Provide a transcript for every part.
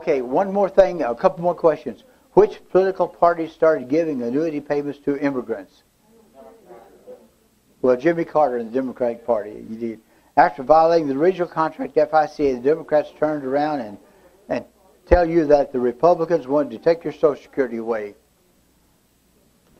Okay, one more thing, a couple more questions. Which political party started giving annuity payments to immigrants? Well, Jimmy Carter and the Democratic Party. You did. After violating the original contract, FICA, the Democrats turned around and tell you that the Republicans wanted to take your Social Security away.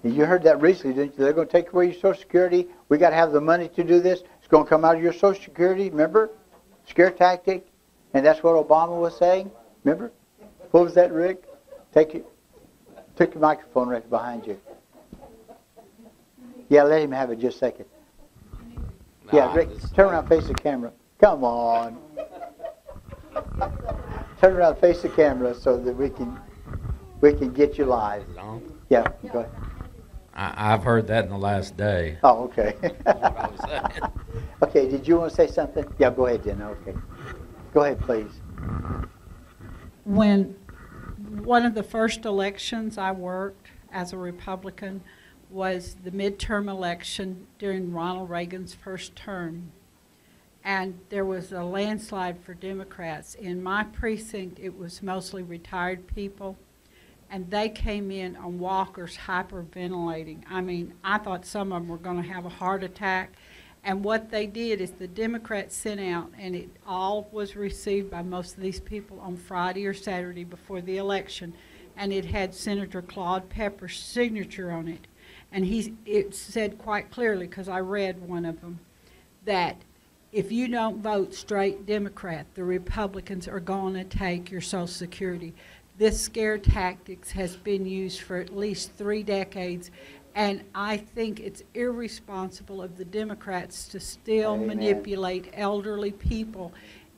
You heard that recently, didn't you? They're going to take away your Social Security. We got to have the money to do this. It's going to come out of your Social Security. Remember? Scare tactic. And that's what Obama was saying. Remember? What was that, Rick? Take your microphone right behind you. Yeah, let him have it just a second. Yeah, Rick, turn around, face the camera. Come on. Turn around, face the camera so that we can get you live. Yeah, go ahead. I've heard that in the last day. Oh, okay. What I was saying. Okay, did you want to say something? Yeah, go ahead, Jen. Okay. Go ahead, please. When one of the first elections I worked as a Republican was the midterm election during Ronald Reagan's first term. And there was a landslide for Democrats. In my precinct, it was mostly retired people. And they came in on walkers hyperventilating. I mean, I thought some of them were going to have a heart attack. And what they did is the Democrats sent out, and it all was received by most of these people on Friday or Saturday before the election. And it had Senator Claude Pepper's signature on it. And it said quite clearly, because I read one of them, that if you don't vote straight Democrat, the Republicans are going to take your Social Security. This scare tactics has been used for at least 3 decades, and I think it's irresponsible of the Democrats to still manipulate elderly people.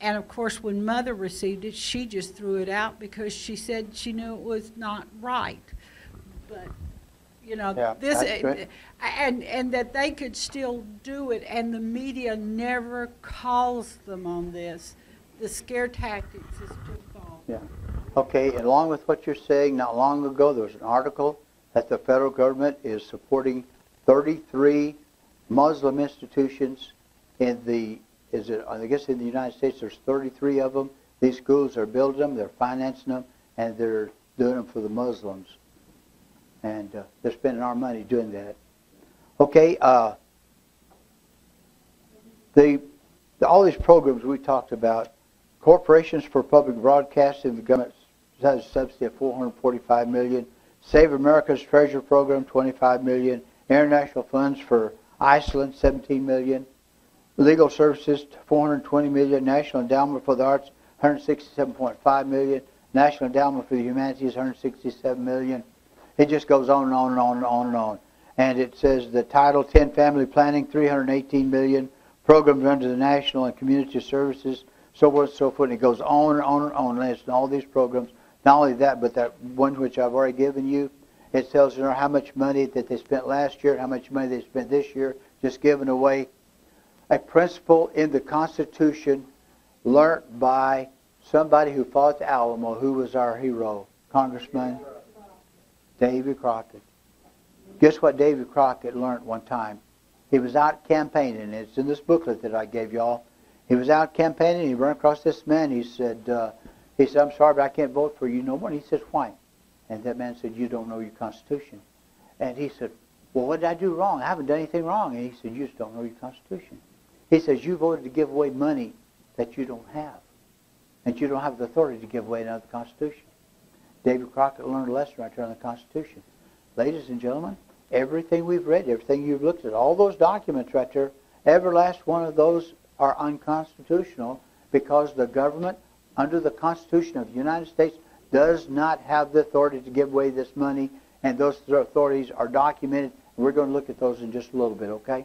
And of course, when Mother received it, she just threw it out because she said she knew it was not right. But you know, yeah, this and that they could still do it, and the media never calls them on this. The scare tactics is too far. Yeah. Okay, and along with what you're saying, not long ago there was an article that the federal government is supporting 33 Muslim institutions in the, I guess in the United States there's 33 of them. These schools are building them, they're financing them, and they're doing them for the Muslims. And they're spending our money doing that. Okay, all these programs we talked about, Corporations for Public Broadcasting, the government has a subsidy of $445 million. Save America's Treasure Program, $25 million. International Funds for Iceland, $17 million. Legal Services, $420 million. National Endowment for the Arts, $167.5 million. National Endowment for the Humanities, $167 million. It just goes on and on and on and on and on. And it says the Title 10 Family Planning, $318 million. Programs under the National and Community Services, so forth and so forth. And it goes on and on and on. And it's all these programs. Not only that, but that one which I've already given you, it tells you how much money that they spent last year, how much money they spent this year, just giving away. A principle in the Constitution learned by somebody who fought the Alamo, who was our hero, Congressman Davy Crockett. Guess what Davy Crockett learned one time? He was out campaigning. It's in this booklet that I gave y'all. He was out campaigning. He ran across this man. He said, I'm sorry, but I can't vote for you no more. And he says, why? And that man said, you don't know your Constitution. And he said, well, what did I do wrong? I haven't done anything wrong. And he said, you just don't know your Constitution. He says, you voted to give away money that you don't have. And you don't have the authority to give away another Constitution. David Crockett learned a lesson right there on the Constitution. Ladies and gentlemen, everything we've read, everything you've looked at, all those documents right there, every last one of those are unconstitutional because the government, under the Constitution of the United States, does not have the authority to give away this money, and those authorities are documented. And we're going to look at those in just a little bit, okay?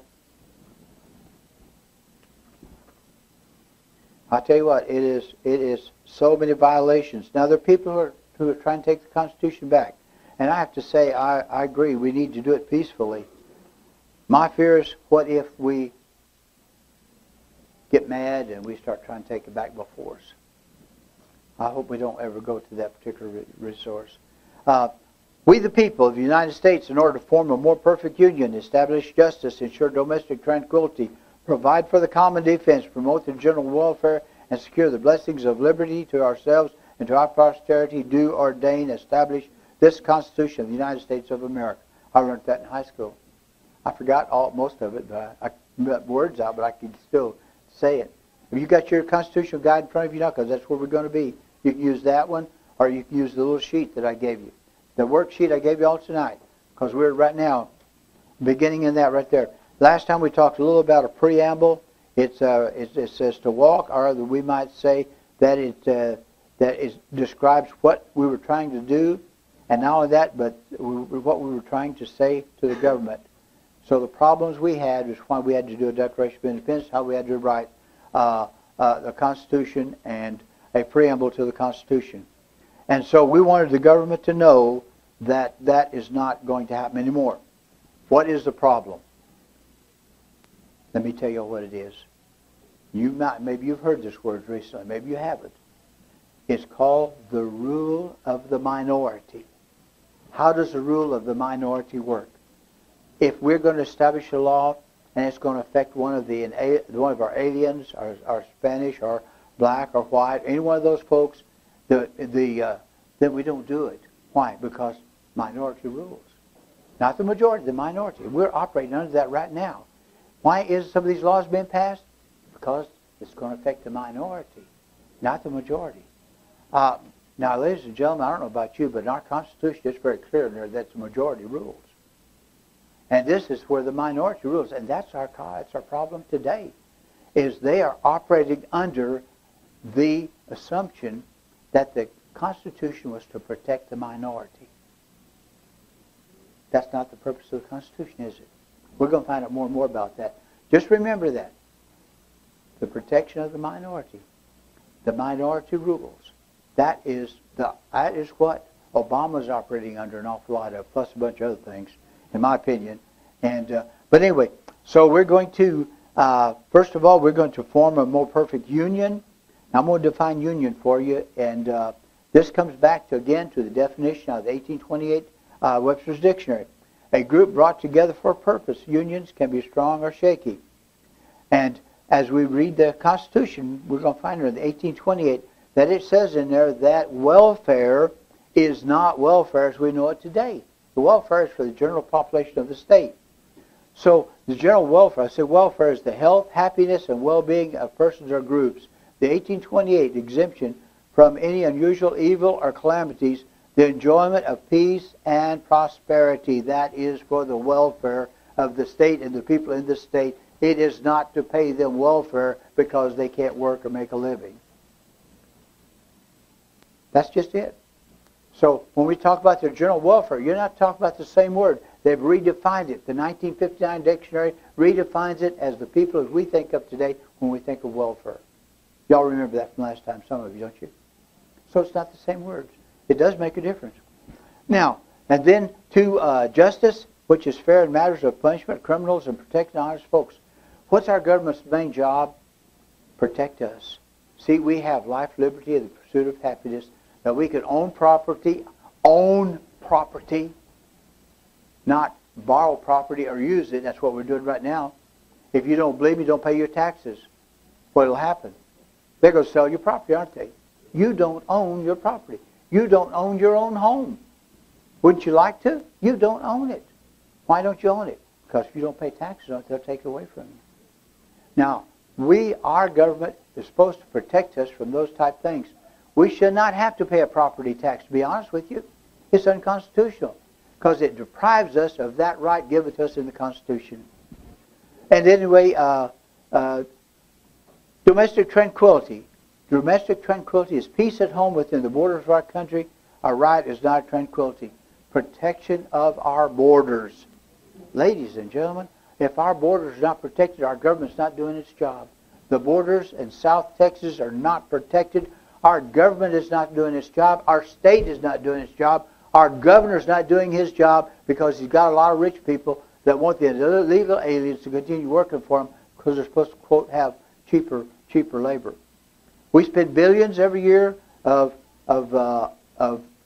I'll tell you what, it is so many violations. Now, there are people who are trying to take the Constitution back. And I have to say, I agree, we need to do it peacefully. My fear is, what if we get mad and we start trying to take it back by force? I hope we don't ever go to that particular resource. We the people of the United States, in order to form a more perfect union, establish justice, ensure domestic tranquility, provide for the common defense, promote the general welfare, and secure the blessings of liberty to ourselves and to our posterity do ordain, establish this Constitution of the United States of America. I learned that in high school. I forgot most of it, but I got words out, but I can still say it. If you got your constitutional guide in front of you now, because that's where we're going to be, you can use that one, or you can use the little sheet that I gave you. The worksheet I gave you all tonight, because we're right now beginning in that right there. Last time we talked a little about a preamble. It says to walk, or we might say that it describes what we were trying to do, and not only that, but what we were trying to say to the government. So the problems we had was why we had to do a Declaration of Independence, how we had to write the Constitution and a preamble to the Constitution. And so we wanted the government to know that that is not going to happen anymore. What is the problem? Let me tell you what it is. Maybe you've heard this word recently. Maybe you haven't. It's called the rule of the minority. How does the rule of the minority work? If we're going to establish a law and it's going to affect one of our aliens, or Spanish, or black, or white, any one of those folks, then we don't do it. Why? Because minority rules. Not the majority, the minority. We're operating under that right now. Why is some of these laws being passed? Because it's going to affect the minority, not the majority. Now, ladies and gentlemen, I don't know about you, but in our Constitution, it's very clear in there that the majority rules. And this is where the minority rules. And that's our problem today, is they are operating under the assumption that the Constitution was to protect the minority. That's not the purpose of the Constitution, is it? We're going to find out more and more about that. Just remember that. The protection of the minority. The minority rules. That is what Obama's operating under an awful lot of, plus a bunch of other things, in my opinion. But anyway, so we're going to, first of all, we're going to form a more perfect union. Now, I'm going to define union for you, and this comes back again to the definition of the 1828 Webster's Dictionary. A group brought together for a purpose. Unions can be strong or shaky. And as we read the Constitution, we're going to find in the 1828 that it says in there that welfare is not welfare as we know it today. The welfare is for the general population of the state. So the general welfare, I say welfare is the health, happiness, and well-being of persons or groups. The 1828 exemption from any unusual evil or calamities, the enjoyment of peace and prosperity. That is for the welfare of the state and the people in the state. It is not to pay them welfare because they can't work or make a living. That's just it. So when we talk about the general welfare, you're not talking about the same word. They've redefined it. The 1959 dictionary redefines it as the people as we think of today when we think of welfare. Y'all remember that from last time, some of you, don't you? So it's not the same words. It does make a difference. Now, and then to justice, which is fair in matters of punishment, criminals, and protecting honest folks. What's our government's main job? Protect us. See, we have life, liberty, and the pursuit of happiness, that we can own property, not borrow property or use it. That's what we're doing right now. If you don't believe me, don't pay your taxes. What will happen? They're going to sell your property, aren't they? You don't own your property. You don't own your own home. Wouldn't you like to? You don't own it. Why don't you own it? Because if you don't pay taxes on it, they'll take it away from you. Now, our government is supposed to protect us from those type things. We should not have to pay a property tax, to be honest with you. It's unconstitutional because it deprives us of that right given to us in the Constitution. And anyway, domestic tranquility. Domestic tranquility is peace at home within the borders of our country. Our right is not tranquility. Protection of our borders. Ladies and gentlemen, if our borders are not protected, our government's not doing its job. The borders in South Texas are not protected. Our government is not doing its job. Our state is not doing its job. Our governor's not doing his job because he's got a lot of rich people that want the illegal aliens to continue working for them because they're supposed to, quote, have cheaper labor. We spend billions every year of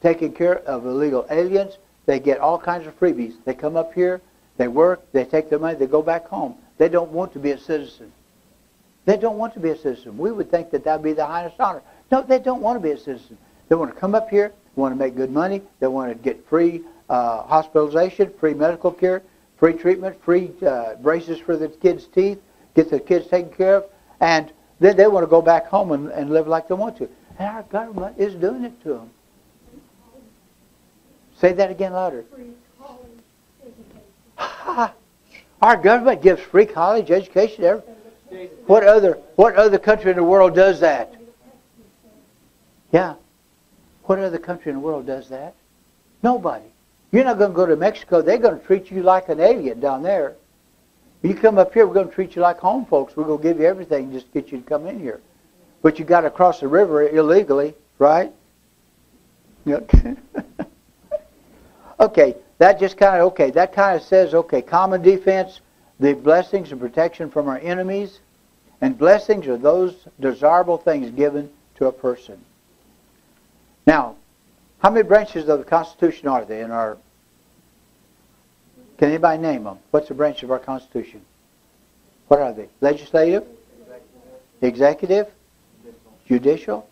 taking care of illegal aliens. They get all kinds of freebies. They come up here, they work, they take their money, they go back home. They don't want to be a citizen. They don't want to be a citizen. We would think that that would be the highest honor. No, they don't want to be a citizen. They want to come up here, they want to make good money, they want to get free hospitalization, free medical care, free treatment, free braces for the kids' teeth, get the kids taken care of, and then they want to go back home and live like they want to. And our government is doing it to them. Say that again louder. Our government gives free college education. What other country in the world does that? Yeah. What other country in the world does that? Nobody. You're not going to go to Mexico. They're going to treat you like an alien down there. You come up here, we're going to treat you like home folks. We're going to give you everything just to get you to come in here. But you got to cross the river illegally, right? Okay, that just kind of, that kind of says, common defense, the blessings and protection from our enemies, and blessings are those desirable things given to a person. Now, how many branches of the Constitution are there in our... Can anybody name them? What's the branch of our Constitution? What are they? Legislative? Executive? Judicial?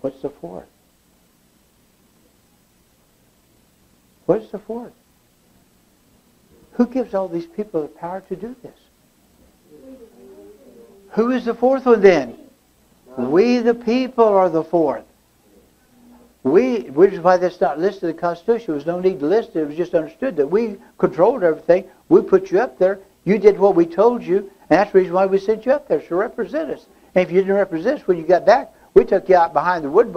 What's the fourth? What's the fourth? Who gives all these people the power to do this? Who is the fourth one then? We the people are the fourth. Which is why that's not listed in the Constitution. There was no need to list it. It was just understood that we controlled everything. We put you up there. You did what we told you. And that's the reason why we sent you up there, to represent us. And if you didn't represent us when you got back, we took you out behind the wood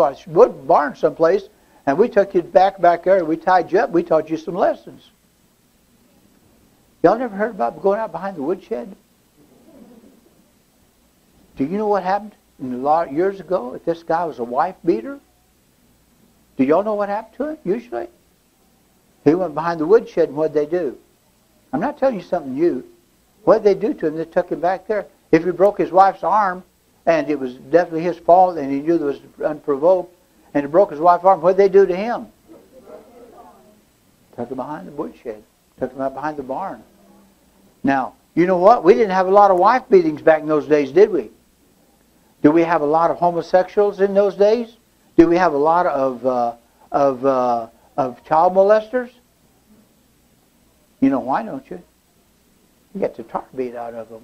barn someplace, and we took you back there, and we tied you up. We taught you some lessons. Y'all never heard about going out behind the woodshed? Do you know what happened years ago if this guy was a wife beater? Do y'all know what happened to him, usually? He went behind the woodshed, and what'd they do? I'm not telling you something new. What'd they do to him? They took him back there. If he broke his wife's arm, and it was definitely his fault, and he knew it was unprovoked, and he broke his wife's arm, what'd they do to him? Took him behind the woodshed. Took him out behind the barn. Now, you know what? We didn't have a lot of wife beatings back in those days, did we? Do we have a lot of homosexuals in those days? Do we have a lot of child molesters? You know why, don't you? You get the tar beat out of them.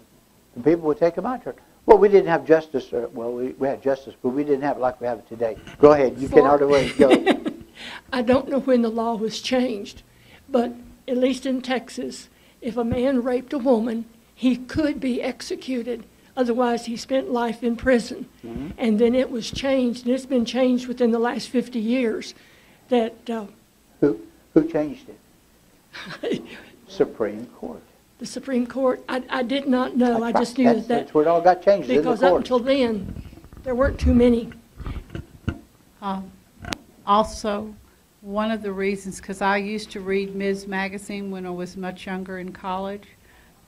And people would take them out there. Well, we didn't have justice. We had justice, but we didn't have it like we have it today. Go ahead. You can hardly go. I don't know when the law was changed, but at least in Texas, if a man raped a woman, he could be executed. Otherwise, he spent life in prison. Mm-hmm. And then it was changed, and it's been changed within the last 50 years. That Who changed it? Supreme Court. The Supreme Court. I did not know. I just knew that's where it all got changed. Because up until then, there weren't too many. Also, one of the reasons, because I used to read Ms. Magazine when I was much younger in college,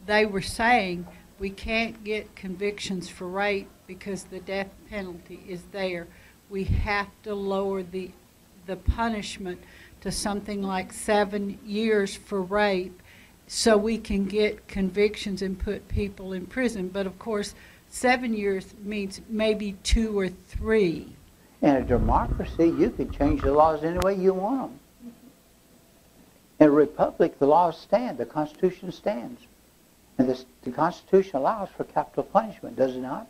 they were saying we can't get convictions for rape because the death penalty is there. We have to lower the punishment to something like 7 years for rape so we can get convictions and put people in prison. But of course, 7 years means maybe 2 or 3. In a democracy, you can change the laws any way you want them. In a republic, the laws stand. The Constitution stands. And the Constitution allows for capital punishment, does it not?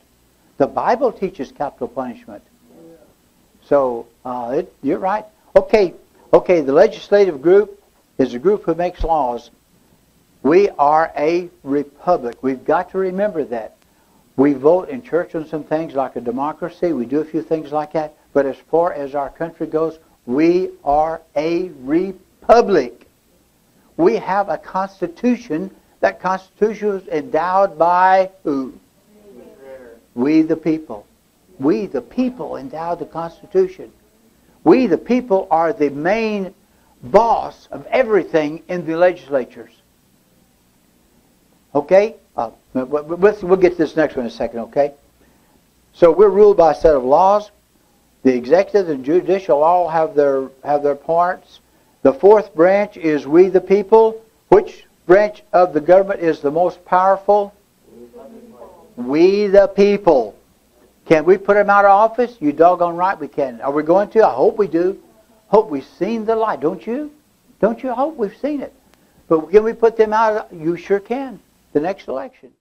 The Bible teaches capital punishment. So, you're right. Okay, the legislative group is a group who makes laws. We are a republic. We've got to remember that. We vote in church on some things like a democracy. We do a few things like that. But as far as our country goes, we are a republic. We have a constitution. That constitution was endowed by who? We the people. We the people endowed the Constitution. We the people are the main boss of everything in the legislatures. Okay? We'll get to this next one in a second, okay? So we're ruled by a set of laws. The executive and judicial all have their parts. The fourth branch is we the people. Which branch of the government is the most powerful? We the people. Can we put them out of office? You doggone right we can. Are we going to? I hope we do. Hope we've seen the light, don't you? Don't you hope we've seen it? But can we put them out? You sure can. The next election.